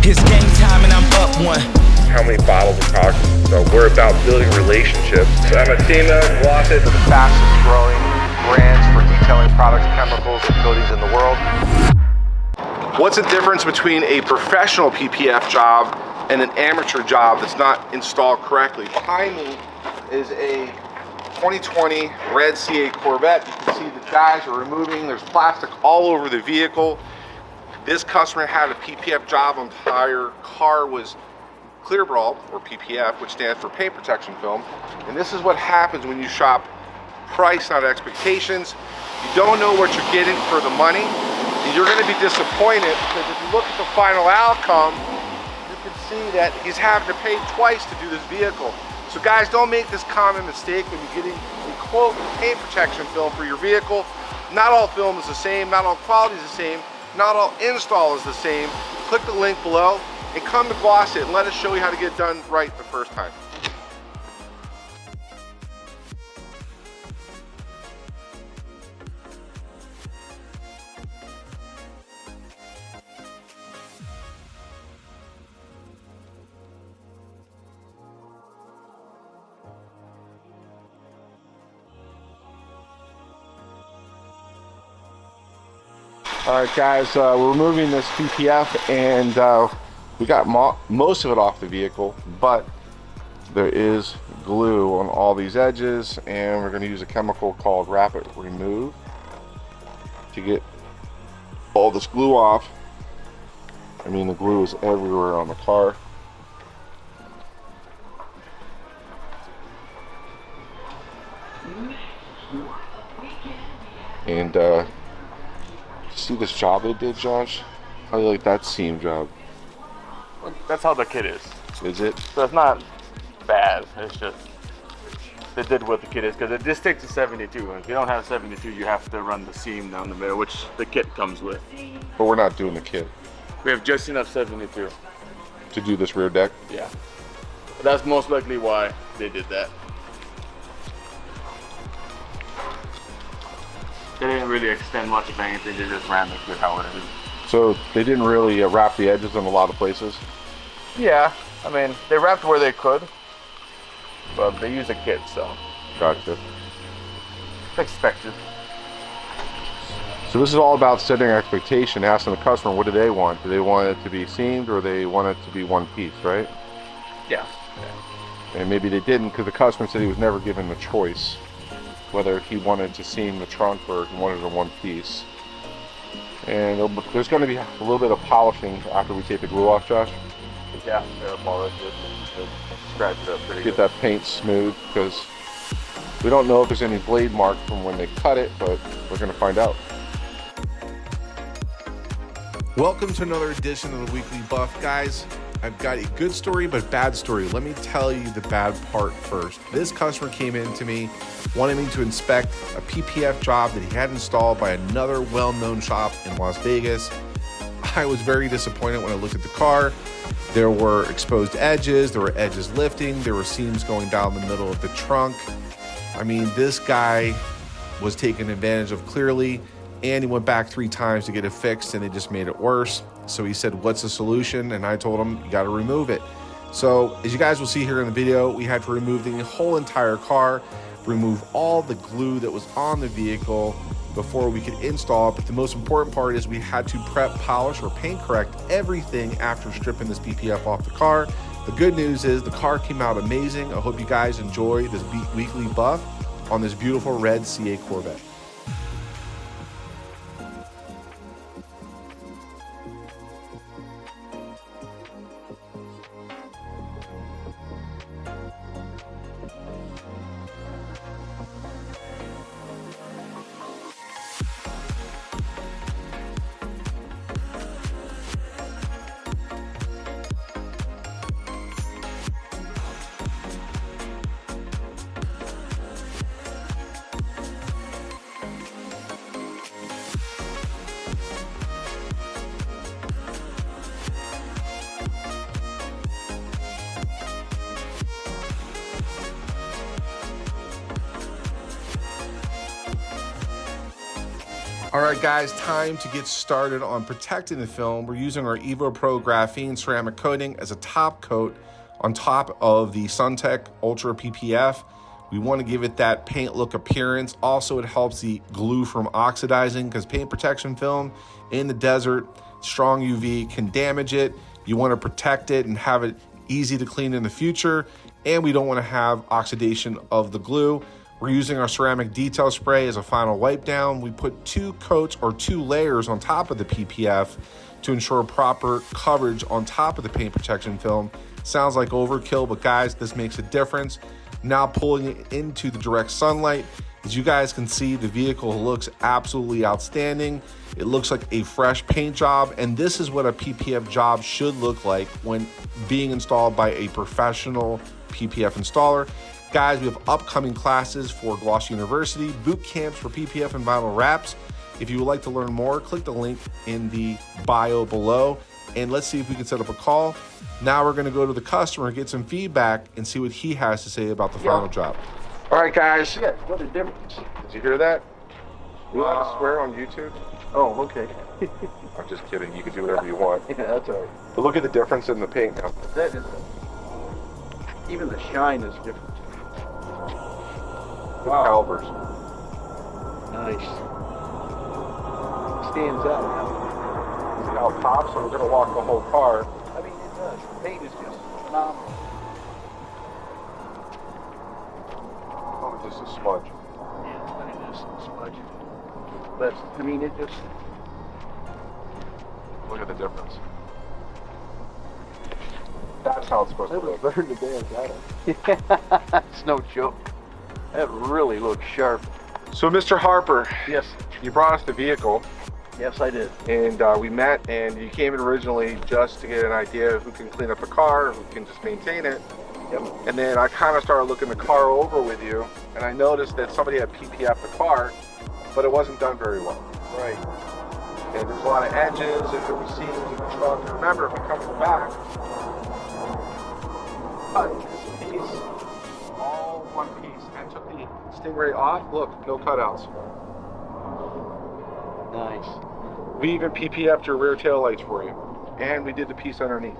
It's game time and I'm up one. How many bottles are talking? So we're about building relationships. Amateur PPF, the fastest growing brands for detailing products, chemicals, and coatings in the world. What's the difference between a professional PPF job and an amateur job that's not installed correctly? Behind me is a 2020 red CA Corvette. You can see the guys are removing, there's plastic all over the vehicle. This customer had a PPF job. Entire car was clear brawl, or PPF, which stands for paint protection film. And this is what happens when you shop price, not expectations. You don't know what you're getting for the money, and you're gonna be disappointed, because if you look at the final outcome, you can see that he's having to pay twice to do this vehicle. So guys, don't make this common mistake when you're getting a quote paint protection film for your vehicle. Not all film is the same, not all quality is the same, not all install is the same. Click the link below and come to Gloss It and let us show you how to get it done right the first time. All right, guys, we're removing this PPF, and we got most of it off the vehicle, but there is glue on all these edges, and we're going to use a chemical called GRAPHENE Remove to get all this glue off. I mean, the glue is everywhere on the car. And see this job they did, Josh? How do you like that seam job? That's how the kit is. Is it? So it's not bad. It's just they did what the kit is, because this takes a 72. And if you don't have a 72, you have to run the seam down the middle, which the kit comes with. But we're not doing the kit. We have just enough 72 to do this rear deck. Yeah, but that's most likely why they did that. They didn't really extend much of anything. They just ran the kit how it is. So they didn't really wrap the edges in a lot of places? Yeah, I mean, they wrapped where they could, but they used a kit, so. Gotcha. Expected. So this is all about setting expectation, asking the customer, what do they want? Do they want it to be seamed, or they want it to be one piece, right? Yeah. And maybe they didn't, because the customer said he was never given the choice whether he wanted to seam the trunk or he wanted it in one piece. And there's going to be a little bit of polishing after we take the glue off, Josh. Yeah, polish it, scratch it up pretty Get good. that paint smooth, because we don't know if there's any blade mark from when they cut it, but we're going to find out. Welcome to another edition of the Weekly Buff, guys. I've got a good story, but bad story. Let me tell you the bad part first. This customer came in to me wanting me to inspect a PPF job that he had installed by another well-known shop in Las Vegas. I was very disappointed when I looked at the car. There were exposed edges, there were edges lifting, there were seams going down the middle of the trunk. I mean, this guy was taken advantage of clearly, and he went back 3 times to get it fixed, and they just made it worse. So he said, what's the solution? And I told him, you got to remove it. So as you guys will see here in the video, we had to remove the whole entire car, remove all the glue that was on the vehicle before we could install it. But the most important part is we had to prep, polish, or paint correct everything after stripping this PPF off the car. The good news is the car came out amazing. I hope you guys enjoy this weekly buff on this beautiful red CA Corvette. All right, guys, time to get started on protecting the film. We're using our Evo Pro graphene ceramic coating as a top coat on top of the SunTech Ultra PPF. We want to give it that paint look appearance. Also, it helps the glue from oxidizing because paint protection film in the desert, strong UV can damage it. You want to protect it and have it easy to clean in the future. And we don't want to have oxidation of the glue. We're using our ceramic detail spray as a final wipe down. We put 2 coats or 2 layers on top of the PPF to ensure proper coverage on top of the paint protection film. Sounds like overkill, but guys, this makes a difference. Now pulling it into the direct sunlight, as you guys can see, the vehicle looks absolutely outstanding. It looks like a fresh paint job, and this is what a PPF job should look like when being installed by a professional PPF installer. Guys, we have upcoming classes for Gloss University, boot camps for PPF and vinyl wraps. If you would like to learn more, click the link in the bio below, and let's see if we can set up a call. Now we're gonna go to the customer, get some feedback, and see what he has to say about the final job. All right, guys. Yeah, what a difference. Did you hear that? You want to swear on YouTube? Oh, okay. I'm just kidding. You can do whatever you want. Yeah, that's all right. But look at the difference in the paint now. That is, even the shine is different. Wow. Calipers. Nice. Stands out now. See how it pops? So we're going to walk the whole car. I mean, it does. The paint is just phenomenal. Oh, just a smudge. Yeah, it is smudge. But, I mean, it just... Look at the difference. That's how it's supposed to That was look. better than the day I got it. It's no joke. That really looks sharp. So, Mr. Harper, Yes. you brought us the vehicle, Yes, I did. and we met, and you came in originally just to get an idea of who can clean up the car, who can just maintain it. Yep. And then I kind of started looking the car over with you, and I noticed that somebody had PPF the car, but it wasn't done very well. Right. And there's a lot of edges, and there were seams in the trunk. And remember, if we come to the back, cut this piece, all one piece, and took the Stingray off. Look, no cutouts. Nice. We even PPF'd your rear tail lights for you, and we did the piece underneath.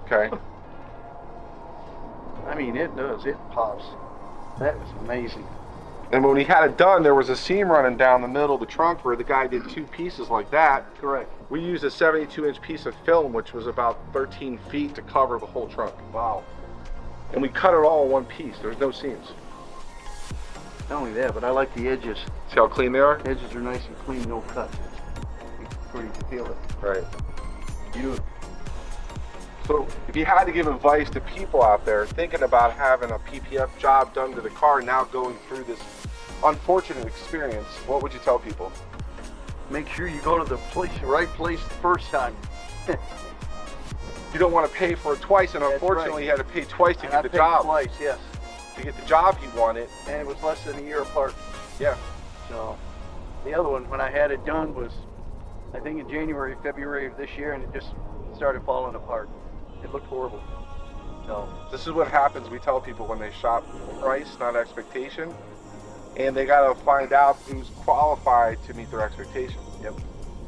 Okay. I mean, it does. It pops. That was amazing. And when we had it done, there was a seam running down the middle of the trunk where the guy did 2 pieces like that. Correct. We used a 72-inch piece of film, which was about 13 feet to cover the whole trunk. Wow. And we cut it all in one piece. There's no seams. Not only that, but I like the edges. See how clean they are? Edges are nice and clean, no cuts. Where you can feel it. Right. Beautiful. So if you had to give advice to people out there thinking about having a PPF job done to the car, now going through this unfortunate experience, what would you tell people? Make sure you go to the right place the first time. You don't want to pay for it twice, and That's unfortunately right. you had to pay twice to And get I the paid job. twice, yes. To get the job you wanted. And it was less than a year apart. Yeah. So the other one, when I had it done, was I think in January, February of this year, and it just started falling apart. It looked horrible. So This is what happens. We tell people when they shop price, not expectation. And they got to find out who's qualified to meet their expectation. yep.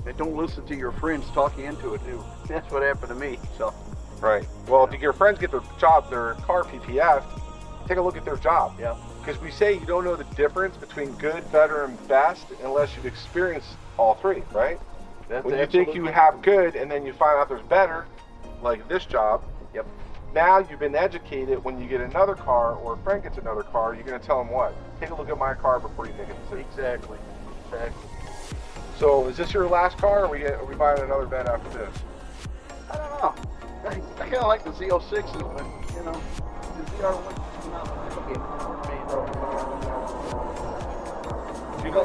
And don't listen to your friends talk you into it, too. That's what happened to me. So Right. Well, if your friends get their job, their car PPF, take a look at their job. yeah. Because we say you don't know the difference between good, better, and best unless you've experienced all 3, right? That's When you think you have good and then you find out there's better, like this job, Yep. now you've been educated. When you get another car or a friend gets another car, you're going to tell them what? Take a look at my car before you make a decision. Exactly. Exactly. So is this your last car, or are we buying another bed after this? I don't know. I kind of like the Z06s, but you know, the ZR1 is not okay. You know,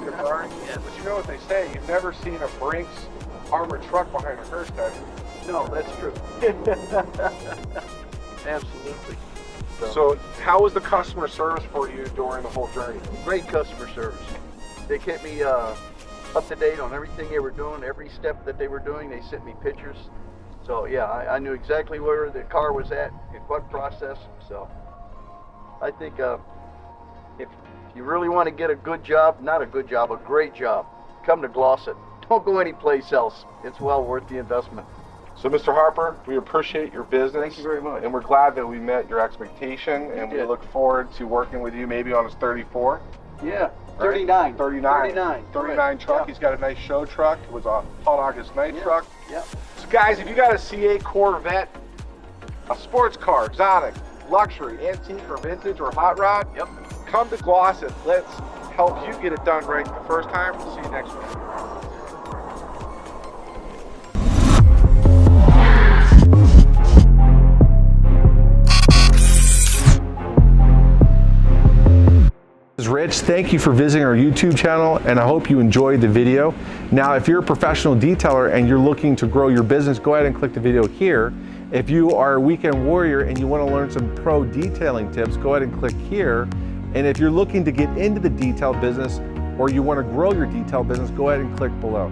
your car? Yes. But you know what they say, you've never seen a Brinks armored truck behind a hearse tag. No, that's true. Absolutely. So how was the customer service for you during the whole journey? Great customer service. They kept me up to date on everything they were doing, every step that they were doing. They sent me pictures. So yeah, I knew exactly where the car was at, in what process. So I think if If you really want to get a good job, not a good job, a great job, come to Glossett. Don't go anyplace else. It's well worth the investment. So, Mr. Harper, we appreciate your business. Thank you very much. And we're glad that we met your expectation, and we did. look forward to working with you maybe on his 34. Yeah, 39. 39 Correct. truck. Yeah. He's got a nice show truck. It was a hot August night Yeah. truck. Yeah. So guys, if you got a CA Corvette, a sports car, exotic, luxury, antique, or vintage, or hot rod, Yep. come to Glossett. Let's help you get it done right the first time. See you next week. This is Rich. Thank you for visiting our YouTube channel, and I hope you enjoyed the video. Now, if you're a professional detailer and you're looking to grow your business, go ahead and click the video here. If you are a weekend warrior and you want to learn some pro detailing tips, go ahead and click here. And if you're looking to get into the detail business or you want to grow your detail business, go ahead and click below.